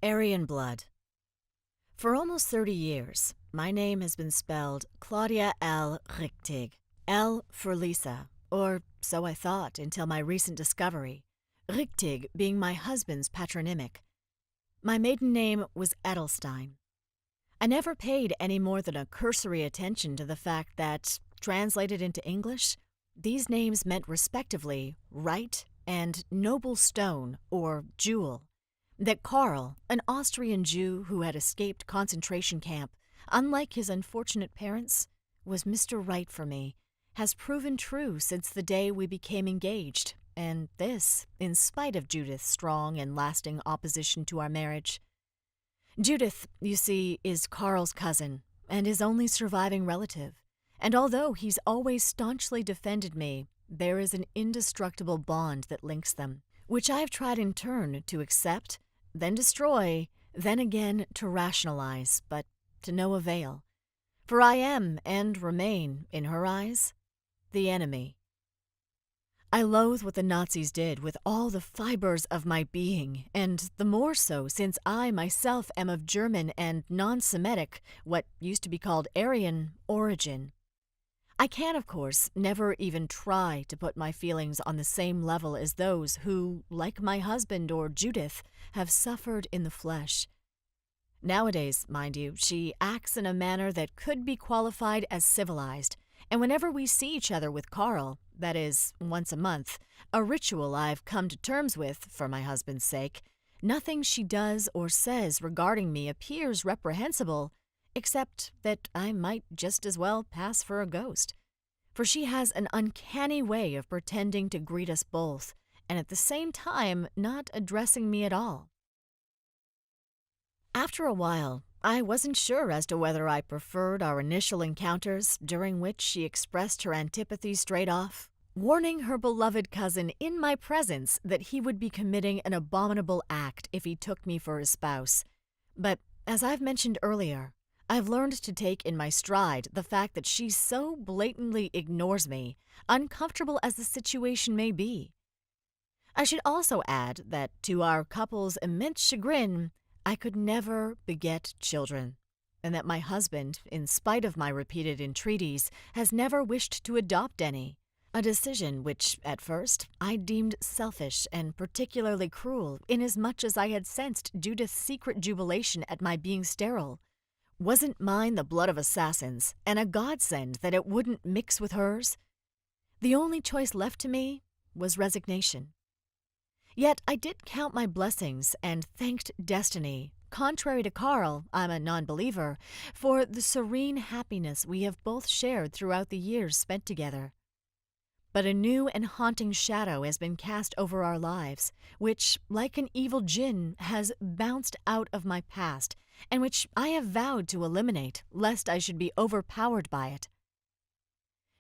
Aryan Blood. For almost 30 years, my name has been spelled Claudia L. Richtig. L for Lisa, or so I thought until my recent discovery, Richtig being my husband's patronymic. My maiden name was Edelstein. I never paid any more than a cursory attention to the fact that, translated into English, these names meant respectively right and noble stone or jewel. That Karl, an Austrian Jew who had escaped concentration camp, unlike his unfortunate parents, was Mr. Right for me, has proven true since the day we became engaged, and this, in spite of Judith's strong and lasting opposition to our marriage. Judith, you see, is Karl's cousin, and his only surviving relative, and although he's always staunchly defended me, there is an indestructible bond that links them, which I've tried in turn to accept, then destroy, then again to rationalize, but to no avail. For I am, and remain, in her eyes, the enemy. I loathe what the Nazis did with all the fibers of my being, and the more so since I myself am of German and non-Semitic, what used to be called Aryan, origin. I can, of course, never even try to put my feelings on the same level as those who, like my husband or Judith, have suffered in the flesh. Nowadays, mind you, she acts in a manner that could be qualified as civilized, and whenever we see each other with Karl, that is, once a month, a ritual I've come to terms with for my husband's sake, nothing she does or says regarding me appears reprehensible, except that I might just as well pass for a ghost. For she has an uncanny way of pretending to greet us both, and at the same time not addressing me at all. After a while, I wasn't sure as to whether I preferred our initial encounters, during which she expressed her antipathy straight off, warning her beloved cousin in my presence that he would be committing an abominable act if he took me for his spouse. But, as I've mentioned earlier, I've learned to take in my stride the fact that she so blatantly ignores me, uncomfortable as the situation may be. I should also add that, to our couple's immense chagrin, I could never beget children, and that my husband, in spite of my repeated entreaties, has never wished to adopt any, a decision which, at first, I deemed selfish and particularly cruel, inasmuch as I had sensed Judith's secret jubilation at my being sterile. Wasn't mine the blood of assassins, and a godsend that it wouldn't mix with hers? The only choice left to me was resignation. Yet I did count my blessings and thanked destiny, contrary to Karl, I'm a non-believer, for the serene happiness we have both shared throughout the years spent together. But a new and haunting shadow has been cast over our lives, which, like an evil djinn, has bounced out of my past, and which I have vowed to eliminate, lest I should be overpowered by it.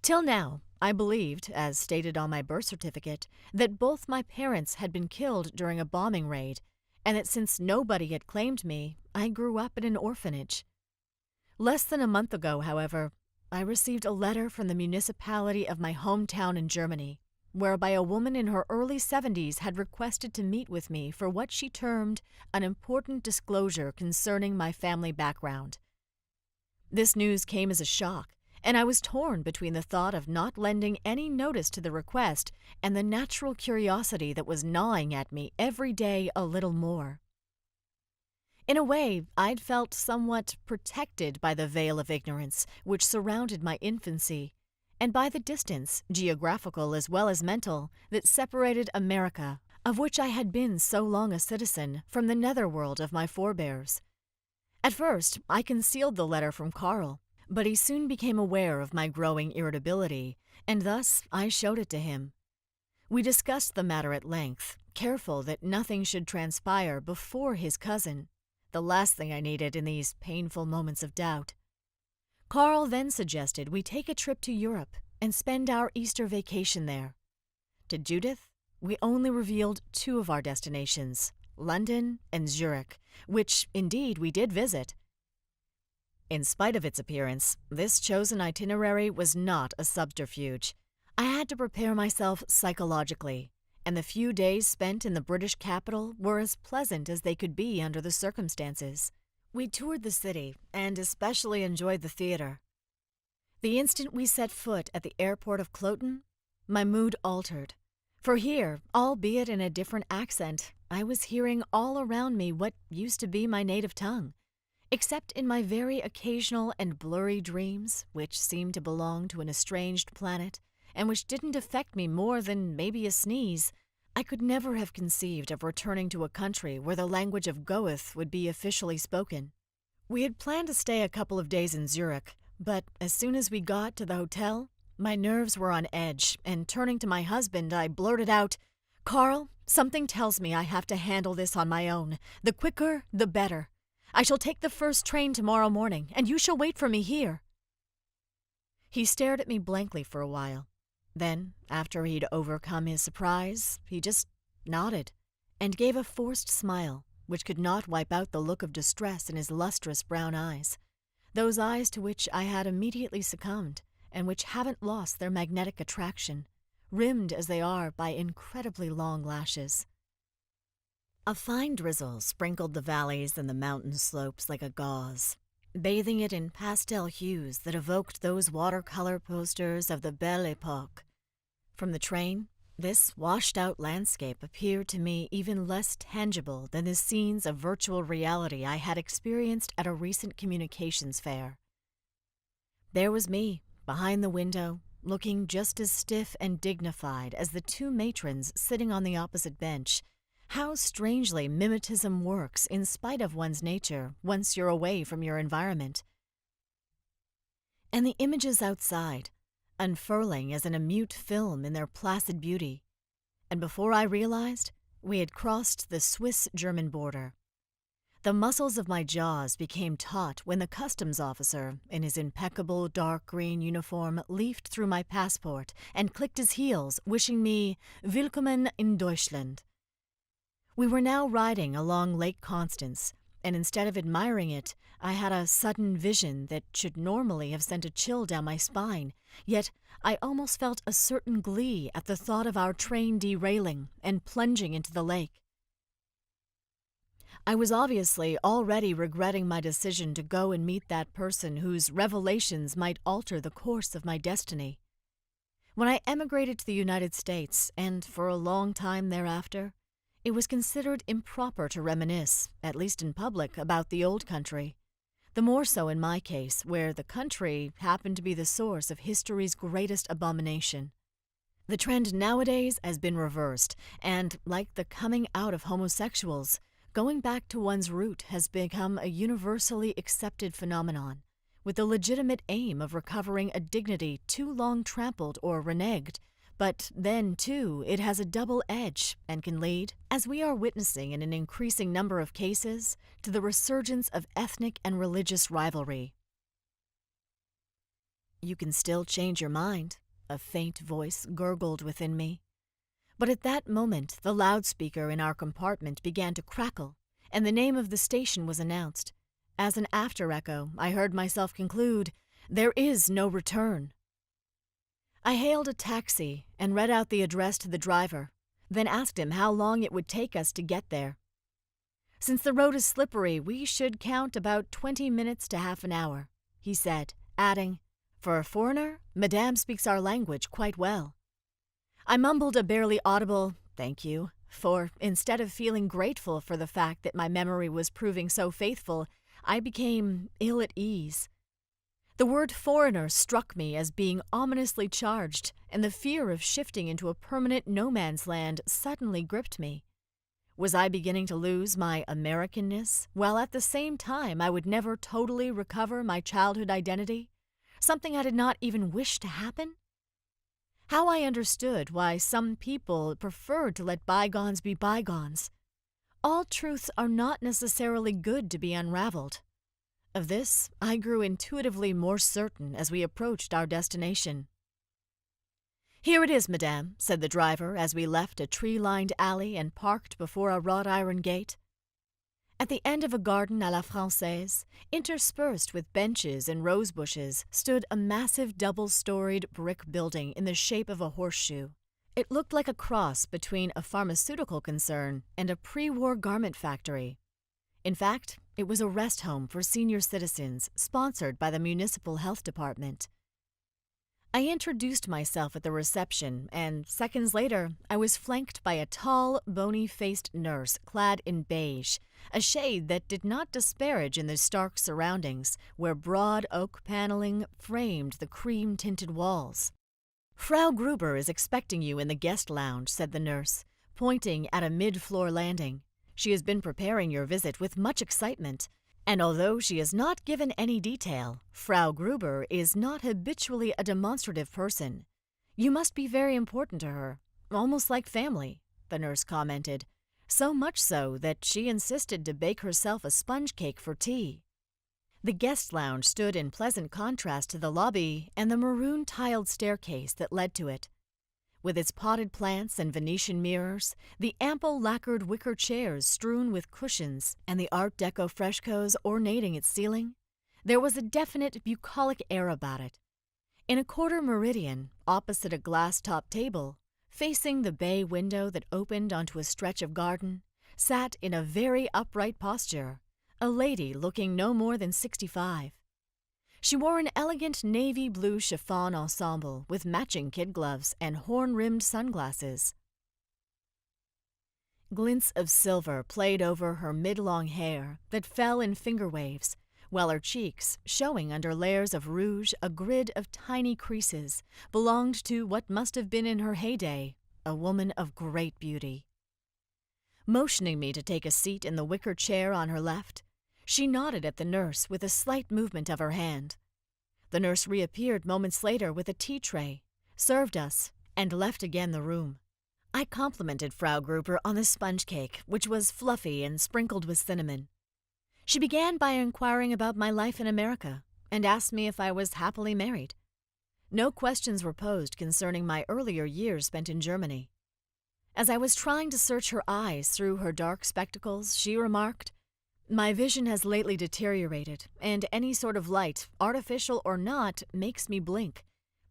Till now, I believed, as stated on my birth certificate, that both my parents had been killed during a bombing raid, and that since nobody had claimed me, I grew up in an orphanage. Less than a month ago, however, I received a letter from the municipality of my hometown in Germany, whereby a woman in her early 70s had requested to meet with me for what she termed an important disclosure concerning my family background. This news came as a shock, and I was torn between the thought of not lending any notice to the request and the natural curiosity that was gnawing at me every day a little more. In a way, I'd felt somewhat protected by the veil of ignorance which surrounded my infancy, and by the distance, geographical as well as mental, that separated America, of which I had been so long a citizen, from the netherworld of my forebears. At first, I concealed the letter from Karl, but he soon became aware of my growing irritability, and thus I showed it to him. We discussed the matter at length, careful that nothing should transpire before his cousin, the last thing I needed in these painful moments of doubt. Karl then suggested we take a trip to Europe and spend our Easter vacation there. To Judith, we only revealed two of our destinations, London and Zurich, which, indeed, we did visit. In spite of its appearance, this chosen itinerary was not a subterfuge. I had to prepare myself psychologically, and the few days spent in the British capital were as pleasant as they could be under the circumstances. We toured the city and especially enjoyed the theater. The instant we set foot at the airport of Cloten, my mood altered. For here, albeit in a different accent, I was hearing all around me what used to be my native tongue, except in my very occasional and blurry dreams, which seemed to belong to an estranged planet, and which didn't affect me more than maybe a sneeze. I could never have conceived of returning to a country where the language of Goeth would be officially spoken. We had planned to stay a couple of days in Zurich, but as soon as we got to the hotel, my nerves were on edge, and turning to my husband, I blurted out, "Carl, something tells me I have to handle this on my own. The quicker, the better. I shall take the first train tomorrow morning, and you shall wait for me here." He stared at me blankly for a while. Then, after he'd overcome his surprise, he just nodded and gave a forced smile, which could not wipe out the look of distress in his lustrous brown eyes, those eyes to which I had immediately succumbed, and which haven't lost their magnetic attraction, rimmed as they are by incredibly long lashes. A fine drizzle sprinkled the valleys and the mountain slopes like a gauze, bathing it in pastel hues that evoked those watercolor posters of the Belle Époque. From the train, this washed-out landscape appeared to me even less tangible than the scenes of virtual reality I had experienced at a recent communications fair. There was me, behind the window, looking just as stiff and dignified as the two matrons sitting on the opposite bench. How strangely mimetism works in spite of one's nature once you're away from your environment. And the images outside, unfurling as in a mute film in their placid beauty. And before I realized, we had crossed the Swiss-German border. The muscles of my jaws became taut when the customs officer, in his impeccable dark green uniform, leafed through my passport and clicked his heels, wishing me "Willkommen in Deutschland." We were now riding along Lake Constance, and instead of admiring it, I had a sudden vision that should normally have sent a chill down my spine, yet I almost felt a certain glee at the thought of our train derailing and plunging into the lake. I was obviously already regretting my decision to go and meet that person whose revelations might alter the course of my destiny. When I emigrated to the United States, and for a long time thereafter, it was considered improper to reminisce, at least in public, about the old country. The more so in my case, where the country happened to be the source of history's greatest abomination. The trend nowadays has been reversed, and, like the coming out of homosexuals, going back to one's root has become a universally accepted phenomenon, with the legitimate aim of recovering a dignity too long trampled or reneged. But then, too, it has a double edge and can lead, as we are witnessing in an increasing number of cases, to the resurgence of ethnic and religious rivalry. "You can still change your mind," a faint voice gurgled within me. But at that moment, the loudspeaker in our compartment began to crackle, and the name of the station was announced. As an after-echo, I heard myself conclude, "There is no return." I hailed a taxi and read out the address to the driver, then asked him how long it would take us to get there. "Since the road is slippery, we should count about 20 minutes to half an hour," he said, adding, "For a foreigner, Madame speaks our language quite well." I mumbled a barely audible, "Thank you," for instead of feeling grateful for the fact that my memory was proving so faithful, I became ill at ease. The word foreigner struck me as being ominously charged, and the fear of shifting into a permanent no-man's land suddenly gripped me. Was I beginning to lose my Americanness, while at the same time I would never totally recover my childhood identity, something I did not even wish to happen? How I understood why some people preferred to let bygones be bygones. All truths are not necessarily good to be unraveled. Of this, I grew intuitively more certain as we approached our destination. "Here it is, madame," said the driver as we left a tree-lined alley and parked before a wrought-iron gate. At the end of a garden à la Française, interspersed with benches and rose bushes, stood a massive double-storied brick building in the shape of a horseshoe, It looked like a cross between a pharmaceutical concern and a pre-war garment factory. In fact, it was a rest home for senior citizens sponsored by the municipal health department. I introduced myself at the reception, and seconds later, I was flanked by a tall, bony-faced nurse clad in beige, a shade that did not disparage in the stark surroundings where broad oak paneling framed the cream-tinted walls. "Frau Gruber is expecting you in the guest lounge," said the nurse, pointing at a mid-floor landing. "She has been preparing your visit with much excitement, and although she has not given any detail, Frau Gruber is not habitually a demonstrative person. You must be very important to her, almost like family," the nurse commented, so much so that she insisted to bake herself a sponge cake for tea. The guest lounge stood in pleasant contrast to the lobby and the maroon-tiled staircase that led to it. With its potted plants and Venetian mirrors, the ample lacquered wicker chairs strewn with cushions, and the Art Deco frescoes ornating its ceiling, there was a definite bucolic air about it. In a quarter meridian, opposite a glass-topped table, facing the bay window that opened onto a stretch of garden, sat in a very upright posture a lady looking no more than 65. She wore an elegant navy blue chiffon ensemble with matching kid gloves and horn-rimmed sunglasses. Glints of silver played over her mid-long hair that fell in finger waves, while her cheeks, showing under layers of rouge a grid of tiny creases, belonged to what must have been in her heyday a woman of great beauty. Motioning me to take a seat in the wicker chair on her left, she nodded at the nurse with a slight movement of her hand. The nurse reappeared moments later with a tea tray, served us, and left again the room. I complimented Frau Gruber on the sponge cake, which was fluffy and sprinkled with cinnamon. She began by inquiring about my life in America and asked me if I was happily married. No questions were posed concerning my earlier years spent in Germany. As I was trying to search her eyes through her dark spectacles, she remarked, "My vision has lately deteriorated, and any sort of light, artificial or not, makes me blink.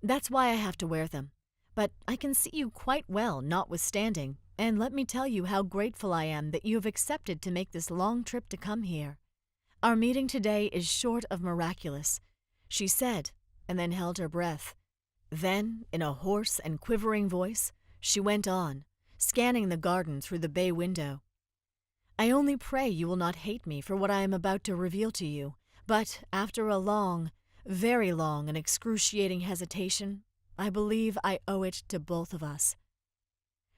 That's why I have to wear them. But I can see you quite well, notwithstanding, and let me tell you how grateful I am that you have accepted to make this long trip to come here. Our meeting today is short of miraculous," she said, and then held her breath. Then, in a hoarse and quivering voice, she went on, scanning the garden through the bay window. "I only pray you will not hate me for what I am about to reveal to you, but after a long, very long and excruciating hesitation, I believe I owe it to both of us.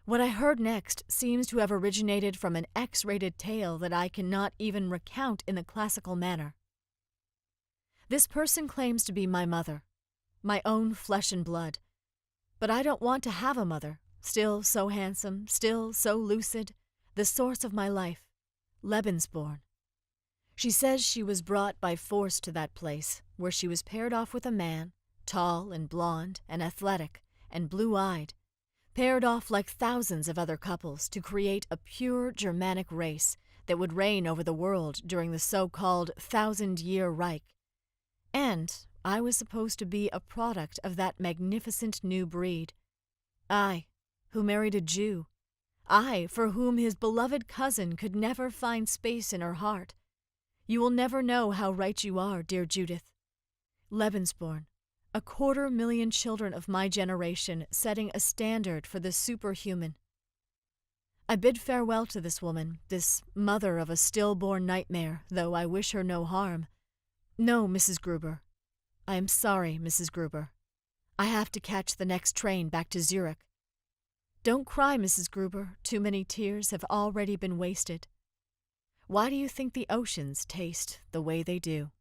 What I heard next seems to have originated from an X-rated tale that I cannot even recount in the classical manner. This person claims to be my mother, my own flesh and blood, but I don't want to have a mother, still so handsome, still so lucid, the source of my life, Lebensborn. She says she was brought by force to that place, where she was paired off with a man, tall and blond and athletic and blue-eyed, paired off like thousands of other couples to create a pure Germanic race that would reign over the world during the so-called 1,000-year Reich. And I was supposed to be a product of that magnificent new breed. I, who married a Jew. I, for whom his beloved cousin could never find space in her heart. You will never know how right you are, dear Judith. Lebensborn, 250,000 children of my generation setting a standard for the superhuman. I bid farewell to this woman, this mother of a stillborn nightmare, though I wish her no harm. No, Mrs. Gruber. I am sorry, Mrs. Gruber. I have to catch the next train back to Zurich. Don't cry, Mrs. Gruber. Too many tears have already been wasted. Why do you think the oceans taste the way they do?